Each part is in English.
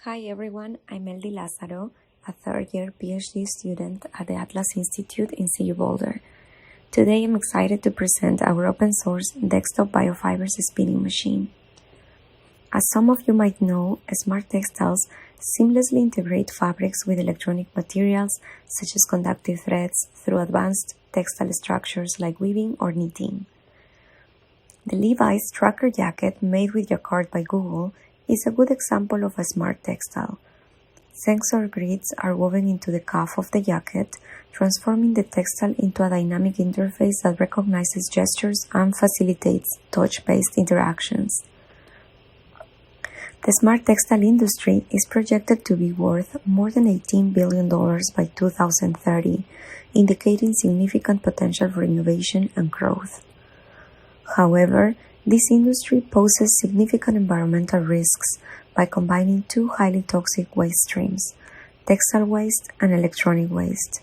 Hi everyone, I'm Eldy Lazaro, a third-year PhD student at the Atlas Institute in CU Boulder. Today I'm excited to present our open-source Desktop Biofibers Spinning Machine. As some of you might know, smart textiles seamlessly integrate fabrics with electronic materials such as conductive threads through advanced textile structures like weaving or knitting. The Levi's Tracker jacket made with Jacquard by Google is a good example of a smart textile. Sensor grids are woven into the cuff of the jacket, transforming the textile into a dynamic interface that recognizes gestures and facilitates touch-based interactions. The smart textile industry is projected to be worth more than $18 billion by 2030, indicating significant potential for innovation and growth. However, this industry poses significant environmental risks by combining two highly toxic waste streams, textile waste and electronic waste.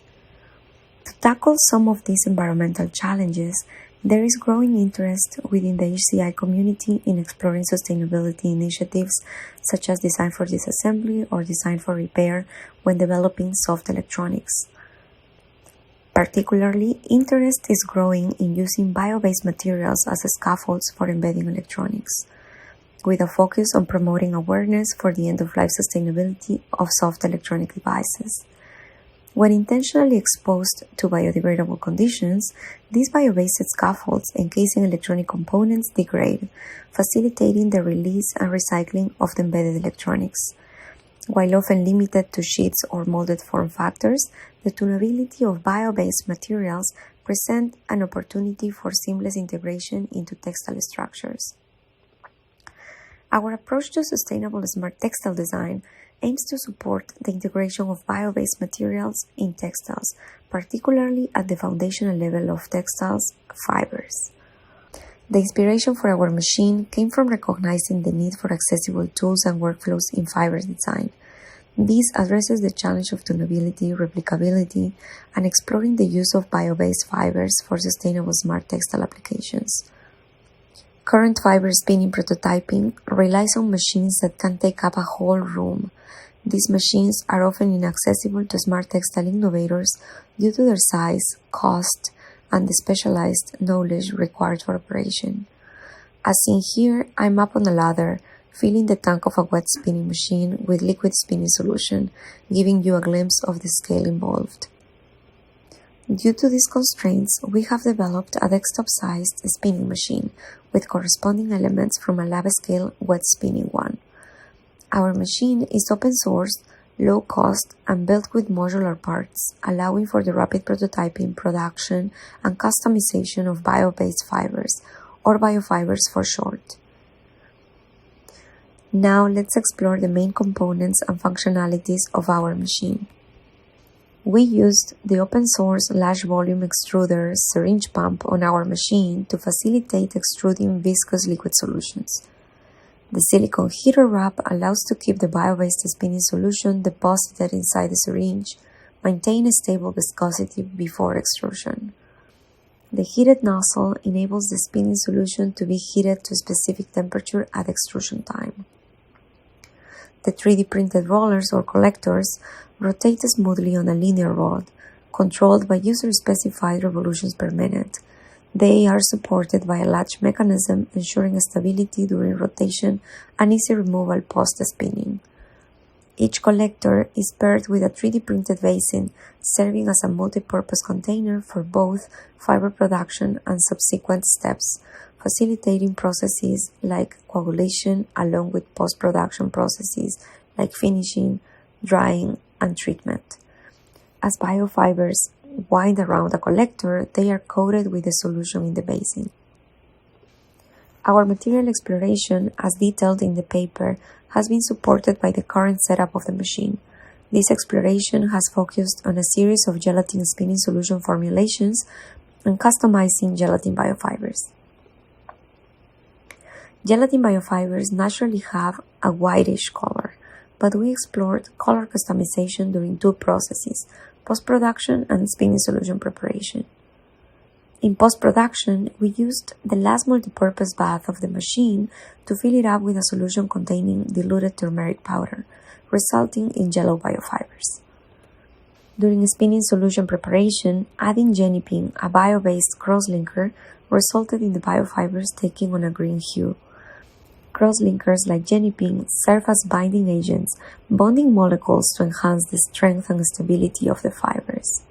To tackle some of these environmental challenges, there is growing interest within the SIGCHI community in exploring sustainability initiatives such as design for disassembly or design for repair when developing soft electronics. Particularly, interest is growing in using bio-based materials as scaffolds for embedding electronics, with a focus on promoting awareness for the end-of-life sustainability of soft electronic devices. When intentionally exposed to biodegradable conditions, these bio-based scaffolds encasing electronic components degrade, facilitating the release and recycling of the embedded electronics. While often limited to sheets or molded form factors, the tunability of bio-based materials present an opportunity for seamless integration into textile structures. Our approach to sustainable smart textile design aims to support the integration of bio-based materials in textiles, particularly at the foundational level of textiles fibers. The inspiration for our machine came from recognizing the need for accessible tools and workflows in fiber design. This addresses the challenge of tunability, replicability, and exploring the use of bio-based fibers for sustainable smart textile applications. Current fiber spinning prototyping relies on machines that can take up a whole room. These machines are often inaccessible to smart textile innovators due to their size, cost, and the specialized knowledge required for operation. As seen here, I'm up on a ladder, filling the tank of a wet spinning machine with liquid spinning solution, giving you a glimpse of the scale involved. Due to these constraints, we have developed a desktop-sized spinning machine with corresponding elements from a lab-scale wet spinning one. Our machine is open-sourced, low-cost, and built with modular parts, allowing for the rapid prototyping, production, and customization of bio-based fibers, or biofibers for short. Now let's explore the main components and functionalities of our machine. We used the open-source large volume extruder syringe pump on our machine to facilitate extruding viscous liquid solutions. The silicone heater wrap allows to keep the bio-based spinning solution deposited inside the syringe, maintain a stable viscosity before extrusion. The heated nozzle enables the spinning solution to be heated to a specific temperature at extrusion time. The 3D printed rollers or collectors rotate smoothly on a linear rod, controlled by user-specified revolutions per minute. They are supported by a latch mechanism ensuring stability during rotation and easy removal post-spinning. Each collector is paired with a 3D printed basin, serving as a multi-purpose container for both fiber production and subsequent steps, facilitating processes like coagulation along with post-production processes like finishing, drying, and treatment. As biofibers wind around a collector, they are coated with the solution in the basin. Our material exploration, as detailed in the paper, has been supported by the current setup of the machine. This exploration has focused on a series of gelatin spinning solution formulations and customizing gelatin biofibers. Gelatin biofibers naturally have a whitish color, but we explored color customization during two processes, post-production and spinning solution preparation. In post-production, we used the last multipurpose bath of the machine to fill it up with a solution containing diluted turmeric powder, resulting in yellow biofibers. During spinning solution preparation, adding genipine, a bio-based cross-linker, resulted in the biofibers taking on a green hue. Cross-linkers like genipine serve as binding agents, bonding molecules to enhance the strength and stability of the fibers.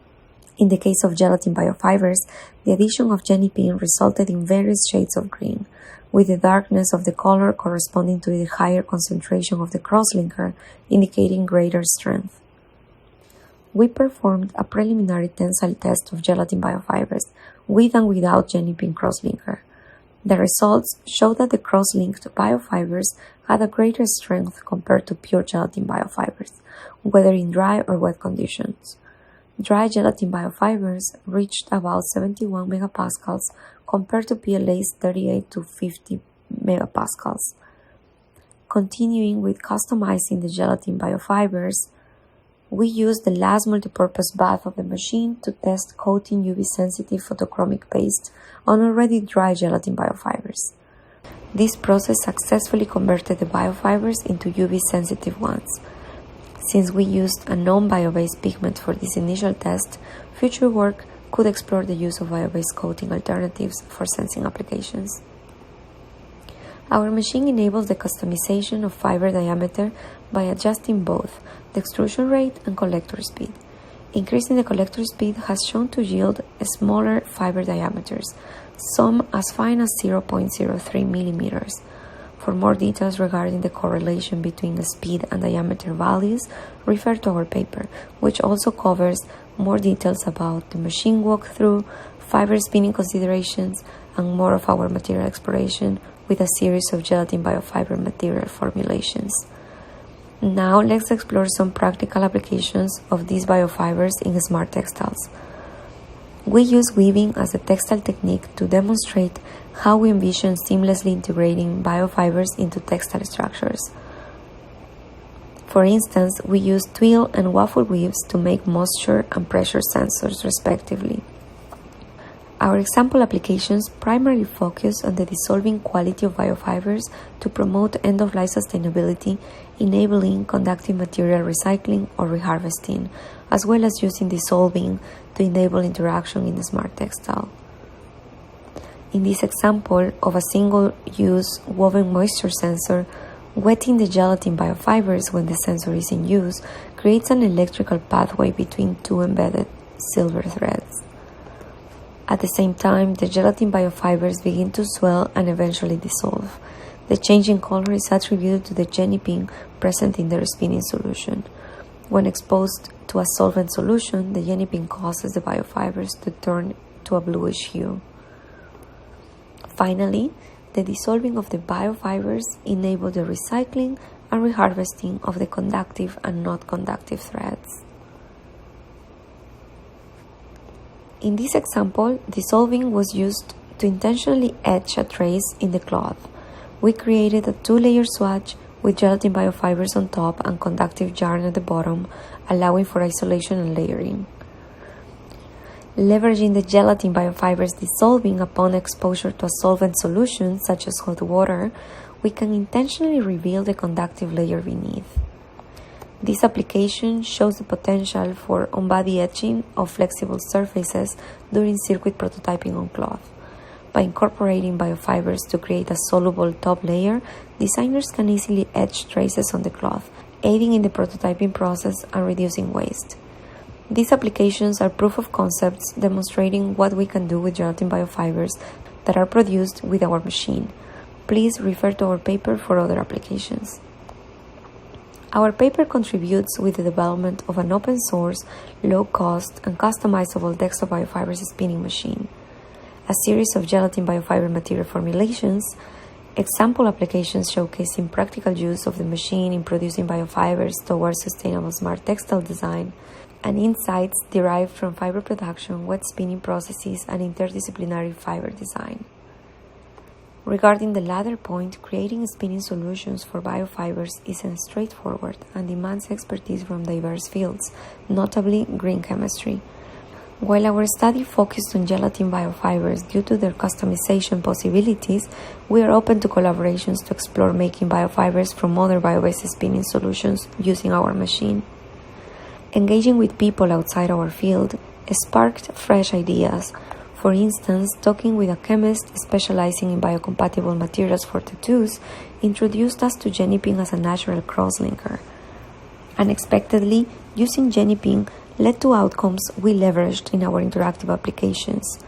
In the case of gelatin biofibers, the addition of genipine resulted in various shades of green, with the darkness of the color corresponding to the higher concentration of the cross-linker, indicating greater strength. We performed a preliminary tensile test of gelatin biofibers with and without genipine cross-linker. The results showed that the cross-linked biofibers had a greater strength compared to pure gelatin biofibers, whether in dry or wet conditions. Dry gelatin biofibers reached about 71 megapascals compared to PLA's 38 to 50 megapascals. Continuing with customizing the gelatin biofibers, we used the last multipurpose bath of the machine to test coating UV-sensitive photochromic paste on already dry gelatin biofibers. This process successfully converted the biofibers into UV-sensitive ones. Since we used a non-bio-based pigment for this initial test, future work could explore the use of bio-based coating alternatives for sensing applications. Our machine enables the customization of fiber diameter by adjusting both the extrusion rate and collector speed. Increasing the collector speed has shown to yield smaller fiber diameters, some as fine as 0.03 millimeters. For more details regarding the correlation between the speed and diameter values, refer to our paper, which also covers more details about the machine walkthrough, fiber spinning considerations, and more of our material exploration with a series of gelatin biofiber material formulations. Now let's explore some practical applications of these biofibers in smart textiles. We use weaving as a textile technique to demonstrate how we envision seamlessly integrating biofibers into textile structures. For instance, we use twill and waffle weaves to make moisture and pressure sensors respectively. Our example applications primarily focus on the dissolving quality of biofibers to promote end-of-life sustainability, enabling conductive material recycling or reharvesting, as well as using dissolving to enable interaction in the smart textile. In this example of a single-use woven moisture sensor, wetting the gelatin biofibers when the sensor is in use creates an electrical pathway between two embedded silver threads. At the same time, the gelatin biofibers begin to swell and eventually dissolve. The change in color is attributed to the genipine present in their spinning solution. When exposed to a solvent solution, the genipine causes the biofibers to turn to a bluish hue. Finally, the dissolving of the biofibers enables the recycling and reharvesting of the conductive and not conductive threads. In this example, dissolving was used to intentionally etch a trace in the cloth. We created a two-layer swatch with gelatin biofibers on top and conductive yarn at the bottom, allowing for isolation and layering. Leveraging the gelatin biofibers dissolving upon exposure to a solvent solution, such as hot water, we can intentionally reveal the conductive layer beneath. This application shows the potential for on-body etching of flexible surfaces during circuit prototyping on cloth. By incorporating biofibers to create a soluble top layer, designers can easily etch traces on the cloth, aiding in the prototyping process and reducing waste. These applications are proof of concepts demonstrating what we can do with gelatin biofibers that are produced with our machine. Please refer to our paper for other applications. Our paper contributes with the development of an open-source, low-cost, and customizable Desktop Biofibers Spinning Machine, a series of gelatin biofiber material formulations, example applications showcasing practical use of the machine in producing biofibers towards sustainable smart textile design, and insights derived from fiber production, wet spinning processes, and interdisciplinary fiber design. Regarding the latter point, creating spinning solutions for biofibers isn't straightforward and demands expertise from diverse fields, notably green chemistry. While our study focused on gelatin biofibers due to their customization possibilities, we are open to collaborations to explore making biofibers from other bio-based spinning solutions using our machine. Engaging with people outside our field sparked fresh ideas. For instance, talking with a chemist specializing in biocompatible materials for tattoos introduced us to genipping as a natural cross-linker. Unexpectedly, using genipping led to outcomes we leveraged in our interactive applications.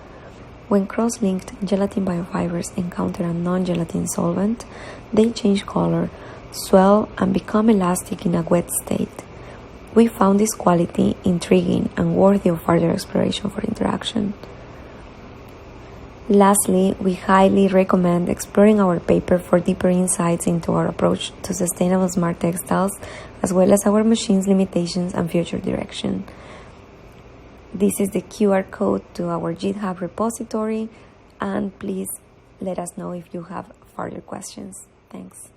When cross-linked gelatin biofibers encounter a non-gelatin solvent, they change color, swell, and become elastic in a wet state. We found this quality intriguing and worthy of further exploration for interaction. Lastly, we highly recommend exploring our paper for deeper insights into our approach to sustainable smart textiles, as well as our machine's limitations and future direction. This is the QR code to our GitHub repository, and please let us know if you have further questions. Thanks.